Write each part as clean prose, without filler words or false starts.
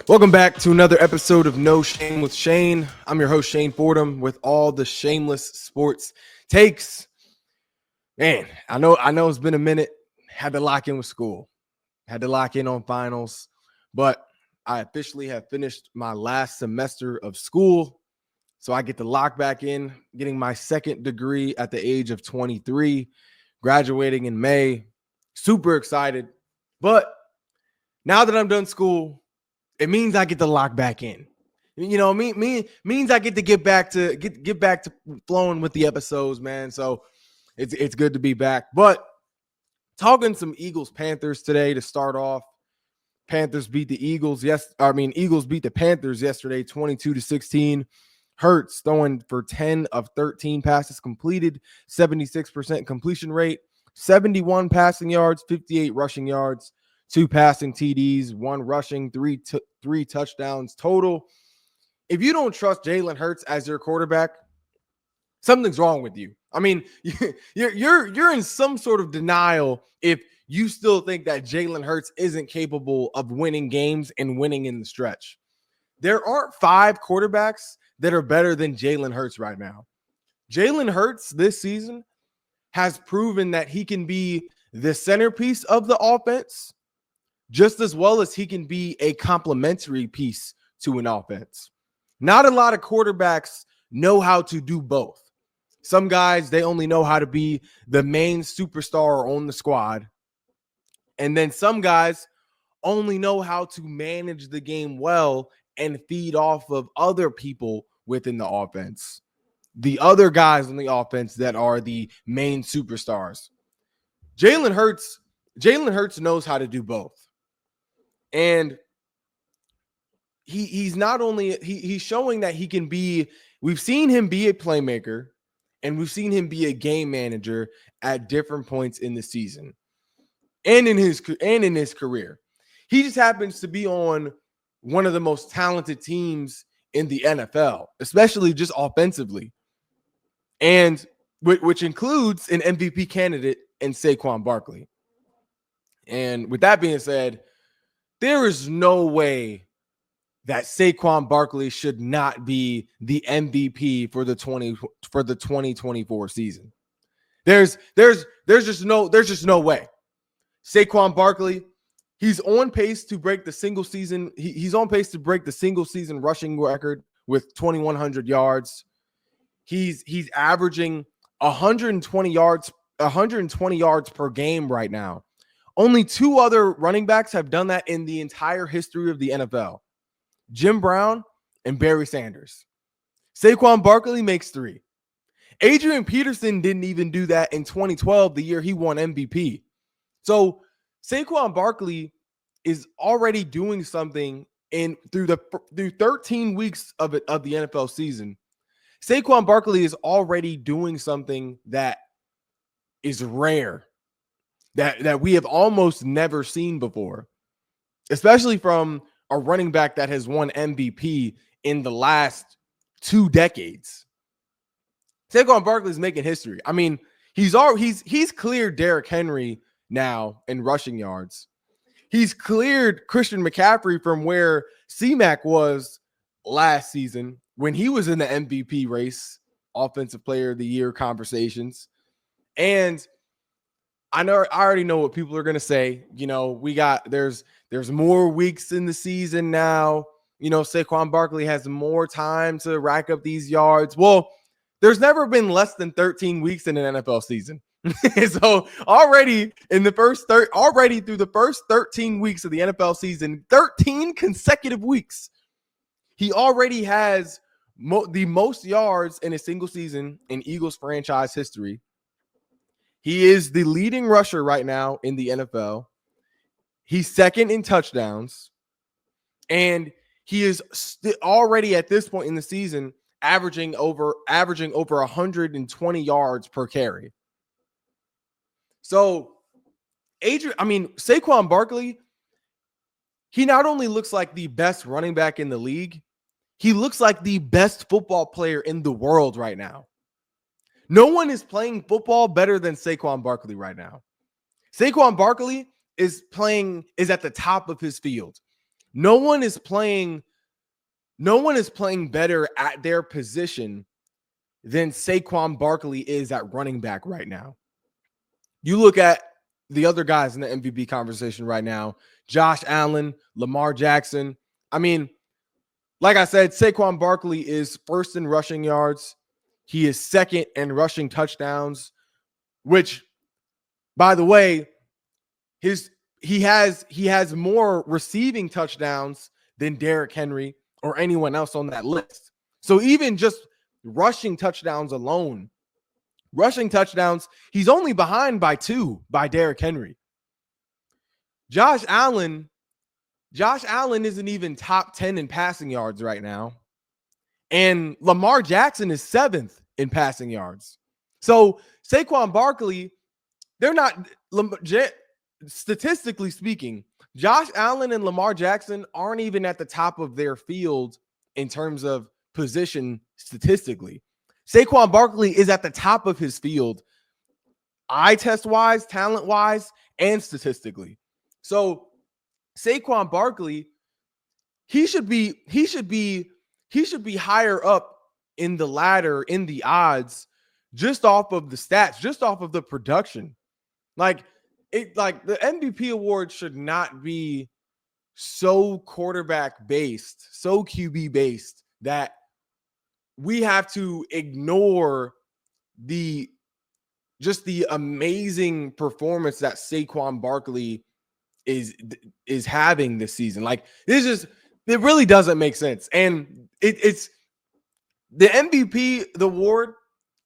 Welcome back to another episode of No Shame with Shane. I'm your host, Shane Fordham, with all the shameless sports takes. Man, I know it's been a minute. Had to lock in with school. Had to lock in on finals. But I officially have finished my last semester of school. So I get to lock back in, getting my second degree at the age of 23, graduating in May. Super excited. But now that I'm done school, it means I get to lock back in. You know, means I get to get back to flowing with the episodes, man. So it's good to be back. But talking some Eagles-Panthers today to start off. Panthers beat the Eagles. Eagles beat the Panthers yesterday, 22-16. Hurts throwing for 10 of 13 passes completed, 76% completion rate, 71 passing yards, 58 rushing yards, 2 passing TDs, 1 rushing, 3 touchdowns total. If you don't trust Jalen Hurts as your quarterback, something's wrong with you. I mean, you're in some sort of denial if you still think that Jalen Hurts isn't capable of winning games and winning in the stretch. There aren't 5 quarterbacks that are better than Jalen Hurts right now. Jalen Hurts this season has proven that he can be the centerpiece of the offense just as well as he can be a complementary piece to an offense. Not a lot of quarterbacks know how to do both. Some guys, they only know how to be the main superstar on the squad. And then some guys only know how to manage the game well and feed off of other people within the offense. The other guys on the offense that are the main superstars. Jalen Hurts knows how to do both. And he's not only he's showing that he can be, we've seen him be a playmaker and we've seen him be a game manager at different points in the season and in his career. He just happens to be on one of the most talented teams in the NFL, especially just offensively, and which includes an MVP candidate in Saquon Barkley. And with that being said, there is no way that Saquon Barkley should not be the MVP for the 2024 season. There's just no way. Saquon Barkley, he's on pace to break the single season. He's on pace to break the single season rushing record with 2,100 yards. He's averaging 120 yards per game right now. Only 2 other running backs have done that in the entire history of the NFL. Jim Brown and Barry Sanders. Saquon Barkley makes 3. Adrian Peterson didn't even do that in 2012, the year he won MVP. So Saquon Barkley is already doing something through 13 weeks of the NFL season. Saquon Barkley is already doing something that is rare, that we have almost never seen before, especially from a running back that has won MVP in the last 2 decades. Saquon Barkley is making history. I mean, he's cleared Derrick Henry now in rushing yards. He's cleared Christian McCaffrey from where C-Mac was last season when he was in the MVP race, Offensive Player of the Year conversations. And I already know what people are going to say. You know, there's more weeks in the season now. You know, Saquon Barkley has more time to rack up these yards. Well, there's never been less than 13 weeks in an NFL season. So already through the first 13 weeks of the NFL season, 13 consecutive weeks, he already has the most yards in a single season in Eagles franchise history. He is the leading rusher right now in the NFL. He's second in touchdowns. And he is already at this point in the season averaging over 120 yards per carry. So Saquon Barkley, he not only looks like the best running back in the league, he looks like the best football player in the world right now. No one is playing football better than Saquon Barkley right now. Saquon Barkley is at the top of his field. No one is playing better at their position than Saquon Barkley is at running back right now. You look at the other guys in the MVP conversation right now, Josh Allen, Lamar Jackson. I mean, like I said, Saquon Barkley is first in rushing yards. He is second in rushing touchdowns, which, by the way, he has more receiving touchdowns than Derrick Henry or anyone else on that list. So even just rushing touchdowns alone, he's only behind by 2 by Derrick Henry. Josh Allen isn't even top 10 in passing yards right now. And Lamar Jackson is 7th in passing yards. So Saquon Barkley, they're not, statistically speaking, Josh Allen and Lamar Jackson aren't even at the top of their field in terms of position statistically. Saquon Barkley is at the top of his field, eye test wise, talent wise, and statistically. So Saquon Barkley, he should be higher up in the ladder, in the odds, just off of the stats, just off of the production. Like the MVP award should not be so quarterback based, so QB based that we have to ignore the amazing performance that Saquon Barkley is having this season. Like, it really doesn't make sense. And it's the MVP, the award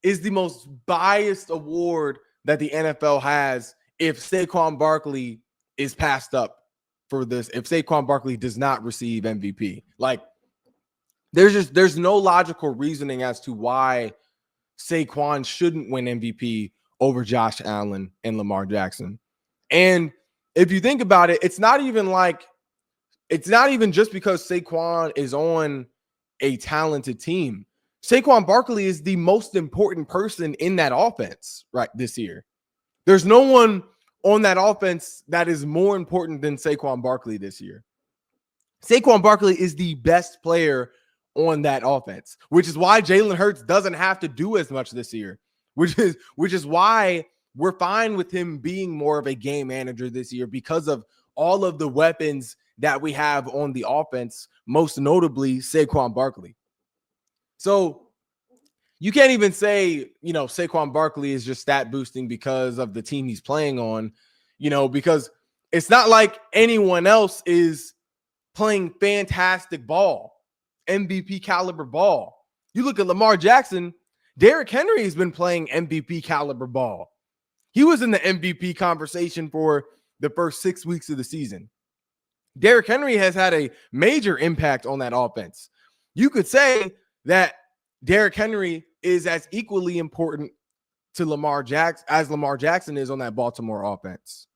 is the most biased award that the NFL has if Saquon Barkley is passed up for this, if Saquon Barkley does not receive MVP. Like, there's no logical reasoning as to why Saquon shouldn't win MVP over Josh Allen and Lamar Jackson. And if you think about it, it's not even just because Saquon is on a talented team. Saquon Barkley is the most important person in that offense right this year. There's no one on that offense that is more important than Saquon Barkley this year. Saquon Barkley is the best player on that offense, which is why Jalen Hurts doesn't have to do as much this year, which is why we're fine with him being more of a game manager this year, because of all of the weapons that we have on the offense, most notably Saquon Barkley. So you can't even say, Saquon Barkley is just stat boosting because of the team he's playing on, because it's not like anyone else is playing fantastic ball, MVP caliber ball. You look at Lamar Jackson, Derrick Henry has been playing MVP caliber ball. He was in the MVP conversation for the first 6 weeks of the season. Derrick Henry has had a major impact on that offense. You could say that Derrick Henry is as equally important to Lamar Jackson as Lamar Jackson is on that Baltimore offense.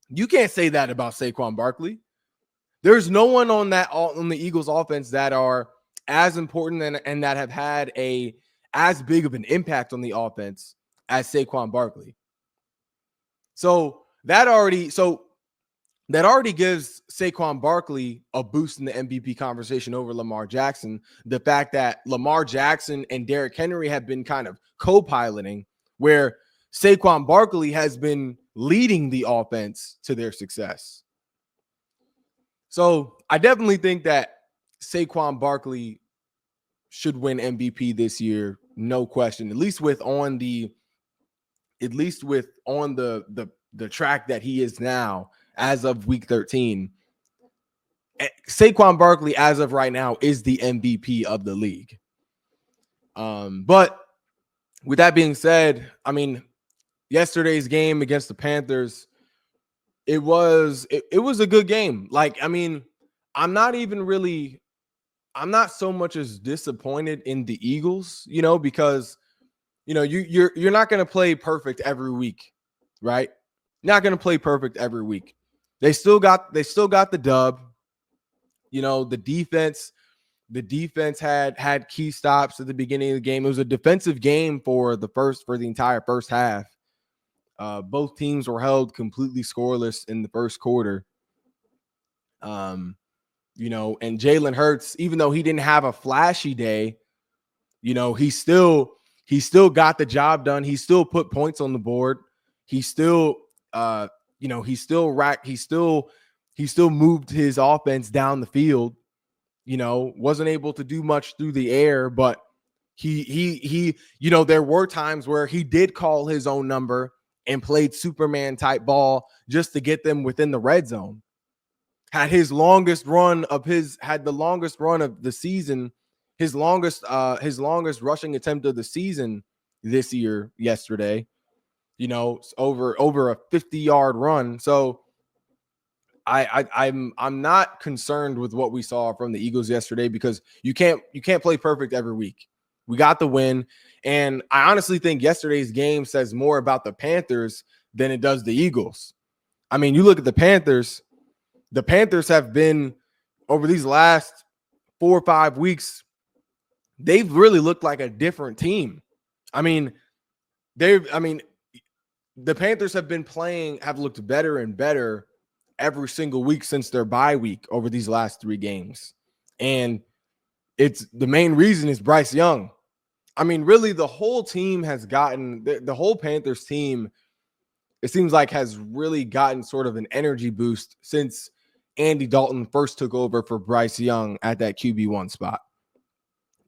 You can't say that about Saquon Barkley. There's no one on the Eagles offense that are as important and that have had as big of an impact on the offense as Saquon Barkley. So that already gives Saquon Barkley a boost in the MVP conversation over Lamar Jackson. The fact that Lamar Jackson and Derrick Henry have been kind of co-piloting, where Saquon Barkley has been leading the offense to their success. So I definitely think that Saquon Barkley should win MVP this year, no question. At least with on the track that he is now as of week 13. Saquon Barkley, as of right now, is the MVP of the league. But with that being said, I mean, yesterday's game against the Panthers, it was a good game. Like, I mean, I'm not so much as disappointed in the Eagles, because you're not going to play perfect every week, right? Not going to play perfect every week. They still got the dub. The defense had key stops at the beginning of the game. It was a defensive game for the entire first half. Both teams were held completely scoreless in the first quarter. And Jalen Hurts, even though he didn't have a flashy day, he still got the job done. He still put points on the board. He still, he still moved his offense down the field. Wasn't able to do much through the air, but he there were times where he did call his own number and played Superman type ball just to get them within the red zone. Had the longest run of the season, his longest rushing attempt of the season yesterday, over a 50-yard run. So I'm not concerned with what we saw from the Eagles yesterday, because you can't play perfect every week. We got the win, and I honestly think yesterday's game says more about the Panthers than it does the Eagles. I mean, you look at the Panthers. The Panthers have been, over these last 4 or 5 weeks, they've really looked like a different team. The Panthers have looked better and better every single week since their bye week over these last 3 games. And it's the main reason is Bryce Young. Really, the whole team has gotten, the whole Panthers team, it seems like, has really gotten sort of an energy boost since Andy Dalton first took over for Bryce Young at that QB1 spot.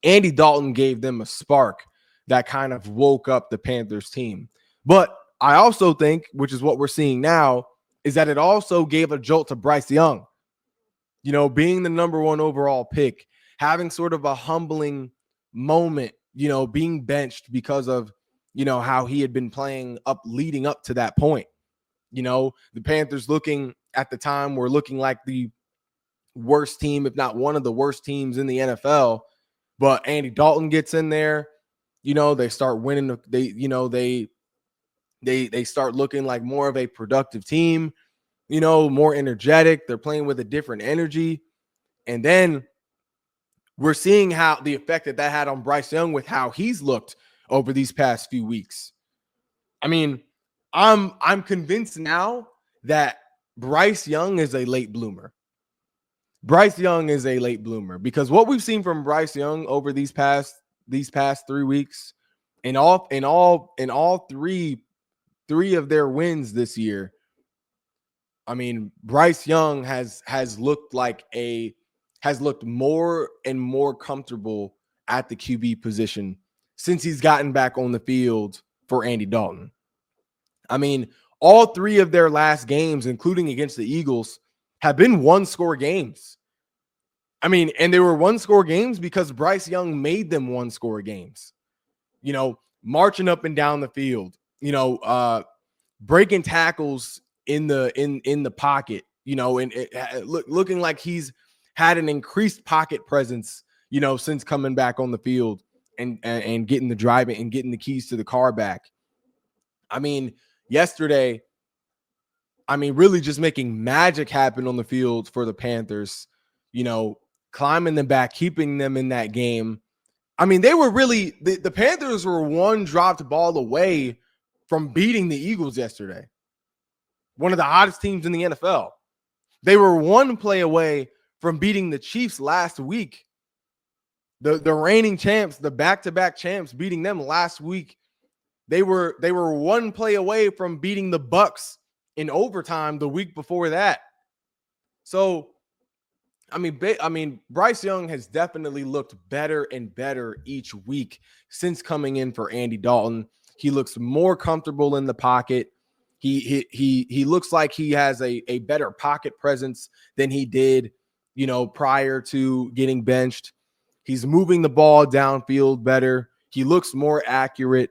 Andy Dalton gave them a spark that kind of woke up the Panthers team. But I also think, which is what we're seeing now, is that it also gave a jolt to Bryce Young. Being the number 1 overall pick, having sort of a humbling moment, being benched because of, how he had been playing leading up to that point. The Panthers at the time were looking like the worst team, if not one of the worst teams in the NFL. But Andy Dalton gets in there, they start winning. They start looking like more of a productive team, more energetic. They're playing with a different energy. And then we're seeing how the effect that had on Bryce Young with how he's looked over these past few weeks. I'm convinced now that Bryce Young is a late bloomer. Because what we've seen from Bryce Young over these past 3 weeks, in all three of their wins this year, Bryce Young has looked more and more comfortable at the QB position since he's gotten back on the field for Andy Dalton. All 3 of their last games, including against the Eagles, have been 1-score games. And they were 1-score games because Bryce Young made them 1-score games. Marching up and down the field, breaking tackles in the pocket, and looking like he's had an increased pocket presence, since coming back on the field and getting the driving and getting the keys to the car back. Yesterday, really just making magic happen on the field for the Panthers, climbing them back, keeping them in that game. They were really, the Panthers were 1 dropped ball away from beating the Eagles yesterday, one of the hottest teams in the NFL. They were 1 play away from beating the Chiefs last week. The reigning champs, the back-to-back champs, beating them last week. They were 1 play away from beating the Bucs in overtime the week before that. So, Bryce Young has definitely looked better and better each week since coming in for Andy Dalton. He looks more comfortable in the pocket. He looks like he has a better pocket presence than he did, prior to getting benched. He's moving the ball downfield better. He looks more accurate.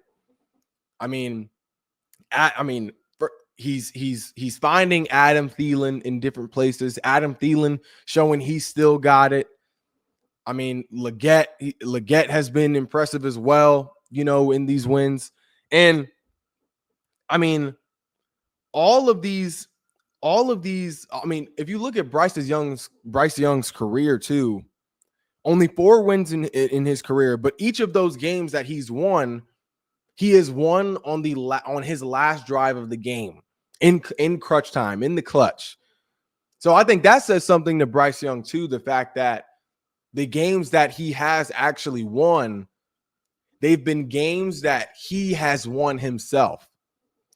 He's finding Adam Thielen in different places. Adam Thielen showing he's still got it. Leggett has been impressive as well, in these wins. And all of these, if you look at Bryce Young's career too, only 4 wins in his career, but each of those games that he's won, he has won on his last drive of the game in crunch time, in the clutch. So I think that says something to Bryce Young too, the fact that the games that he has actually won, they've been games that he has won himself.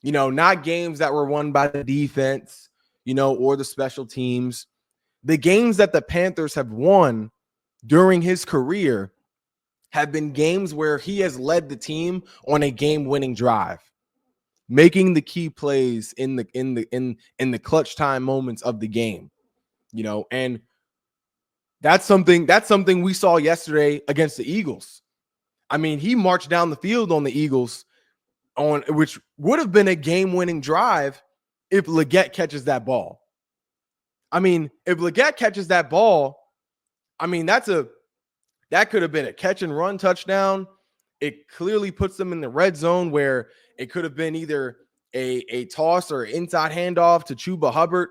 Not games that were won by the defense, or the special teams. The games that the Panthers have won during his career have been games where he has led the team on a game-winning drive, making the key plays in the clutch time moments of the game. And that's something we saw yesterday against the Eagles. I mean, he marched down the field on the Eagles which would have been a game-winning drive if Leggett catches that ball. I mean, if Leggett catches that ball, I mean, that could have been a catch and run touchdown. It clearly puts them in the red zone where it could have been either a toss or inside handoff to Chuba Hubbard,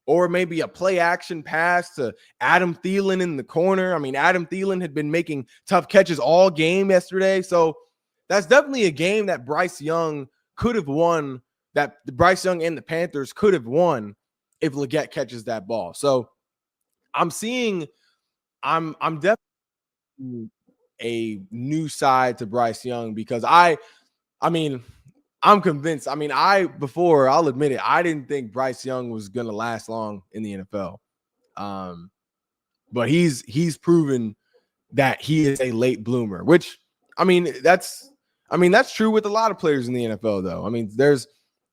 or maybe a play action pass to Adam Thielen in the corner. I mean, Adam Thielen had been making tough catches all game yesterday. So that's definitely a game that Bryce Young could have won, that Bryce Young and the Panthers could have won if Leggett catches that ball. So I'm definitely a new side to Bryce Young, because I'm convinced. I mean, I'll admit it, I didn't think Bryce Young was going to last long in the NFL. But he's proven that he is a late bloomer, which, that's true with a lot of players in the NFL, though. I mean, there's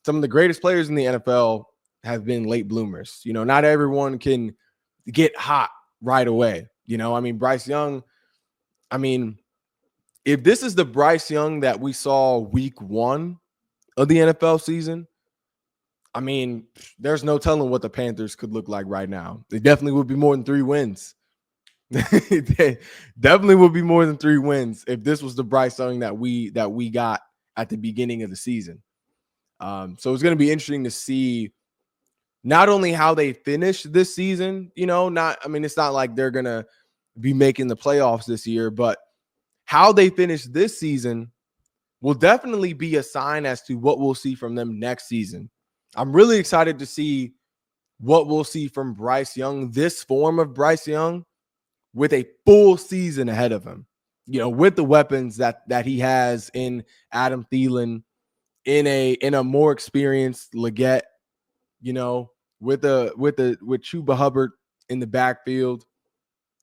some of the greatest players in the NFL have been late bloomers. Not everyone can get hot right away. Bryce Young, if this is the Bryce Young that we saw week 1 of the NFL season, there's no telling what the Panthers could look like right now. They definitely would be more than 3 wins. They definitely would be more than 3 wins if this was the Bryce Young that we got at the beginning of the season. So it's going to be interesting to see not only how they finish this season, it's not like they're going to be making the playoffs this year, but how they finish this season will definitely be a sign as to what we'll see from them next season. I'm really excited to see what we'll see from Bryce Young, this form of Bryce Young, with a full season ahead of him, with the weapons that he has in Adam Thielen, in a more experienced Leggett, with Chuba Hubbard in the backfield,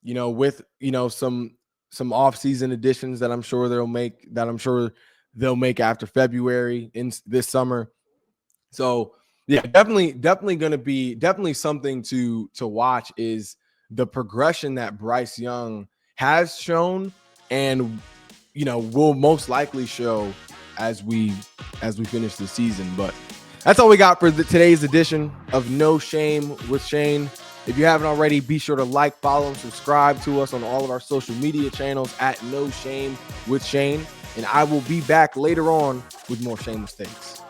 with some offseason additions that I'm sure they'll make after February in this summer. So yeah, definitely going to be something to watch is the progression that Bryce Young has shown and will most likely show as we finish the season. But that's all we got for today's edition of No Shame with Shane. If you haven't already, be sure to like, follow, and subscribe to us on all of our social media channels at No Shame with Shane. And I will be back later on with more shameless takes.